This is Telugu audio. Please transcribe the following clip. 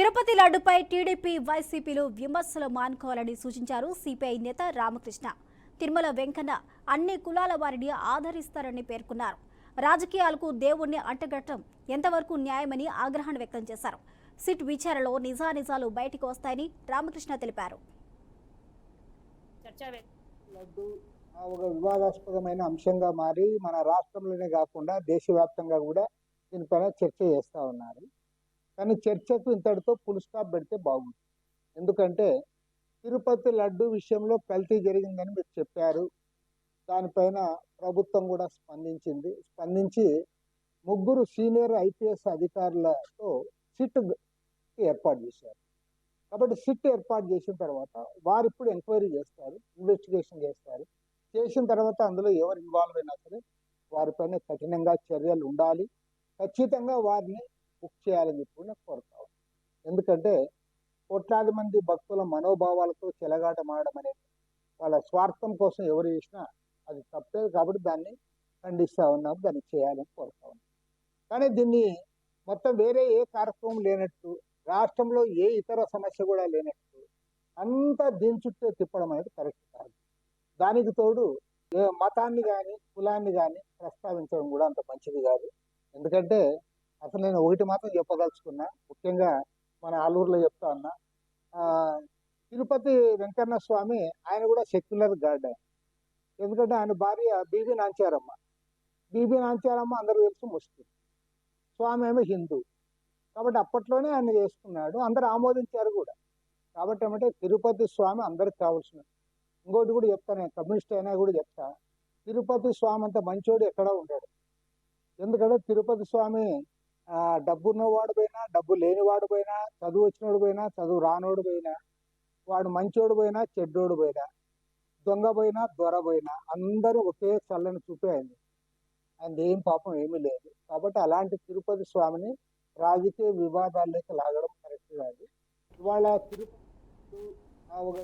తిరుపతి లడ్డుపై టీడీపీ వైసీపీలు విమర్శలు మానుకోవాలని సూచించారు సిపిఐ నేత రామకృష్ణ. తిరుమల వెంకన్న అన్ని కులాల వారిని ఆదరిస్తారని పేర్కొన్నారు. రాజకీయాలకు దేవుణ్ణి అంటగట్టడం ఎంతవరకు న్యాయమని ఆగ్రహాన్ని వ్యక్తం చేశారు. సిట్ విచారణలో నిజానిజాలు బయటకు వస్తాయని రామకృష్ణ తెలిపారు. లడ్డు ఒక వివాదాస్పదమైన అంశంగా మారి మన రాష్ట్రంలోనే కాకుండా దేశవ్యాప్తంగా కూడా దీనిపైన చర్చ చేస్తూ ఉన్నారు. కానీ చర్చకు ఇంతటితో ఫుల్ స్టాప్ పెడితే బాగుంటుంది. ఎందుకంటే తిరుపతి లడ్డు విషయంలో కల్తీ జరిగిందని మీరు చెప్పారు. దానిపైన ప్రభుత్వం కూడా స్పందించి ముగ్గురు సీనియర్ ఐపీఎస్ అధికారులతో సిట్ ఏర్పాటు చేశారు. కాబట్టి సిట్ ఏర్పాటు చేసిన తర్వాత వారు ఇప్పుడు ఎంక్వైరీ చేస్తారు, ఇన్వెస్టిగేషన్ చేస్తారు. చేసిన తర్వాత అందులో ఎవరు ఇన్వాల్వ్ అయినా సరే వారిపైన కఠినంగా చర్యలు ఉండాలి. ఖచ్చితంగా వారిని బుక్ చేయాలని చెప్పి నాకు కోరుతాను. ఎందుకంటే కోట్లాది మంది భక్తుల మనోభావాలతో చెలగాటమాడడం అనేది వాళ్ళ స్వార్థం కోసం ఎవరు చేసినా అది తప్పే. కాబట్టి దాన్ని ఖండిస్తూ ఉన్నాం, దాన్ని చేయాలని కోరుతా ఉన్నాం. కానీ దీన్ని మొత్తం వేరే ఏ కార్యక్రమం లేనట్టు, రాష్ట్రంలో ఏ ఇతర సమస్య కూడా లేనట్టు అంతా దీని చుట్టూ తిప్పడం అనేది కరెక్ట్ కాదు. దానికి తోడు మతాన్ని కానీ కులాన్ని కానీ ప్రస్తావించడం కూడా అంత మంచిది కాదు. ఎందుకంటే అసలు నేను ఒకటి మాత్రం చెప్పదలుచుకున్నా, ముఖ్యంగా మన ఆలూరులో చెప్తా ఉన్నా, తిరుపతి వెంకన్న స్వామి ఆయన కూడా సెక్యులర్ గాడ్. ఎందుకంటే ఆయన భార్య బీబీ నాంచారమ్మ. బీబీ నాంచారమ్మ అందరూ తెలుసు ముస్లిం, స్వామి ఏమో హిందూ. కాబట్టి అప్పట్లోనే ఆయన చేసుకున్నాడు, అందరూ ఆమోదించారు కూడా. కాబట్టి ఏమంటే తిరుపతి స్వామి అందరికి కావాల్సిన. ఇంకోటి కూడా చెప్తాను, నేను కమ్యూనిస్ట్ అయినా కూడా చెప్తా, తిరుపతి స్వామి అంత మంచోడు ఎక్కడా ఉంటాడు. ఎందుకంటే తిరుపతి స్వామి డబ్బు ఉన్నవాడు పోయినా, డబ్బు లేనివాడు పోయినా, చదువు వచ్చినోడు పోయినా, చదువు రానోడు పోయినా, వాడు మంచోడు పోయినా, చెడ్డోడు పోయినా, దొంగ పోయినా, దొర పోయినా అందరూ ఒకే చల్లని చూపే అయింది. ఆయన ఏం పాపం ఏమీ లేదు. కాబట్టి అలాంటి తిరుపతి స్వామిని రాజకీయ వివాదాల్లోకి లాగడం కరెక్ట్ కాదు. ఇవాళ తిరుపతి ఒక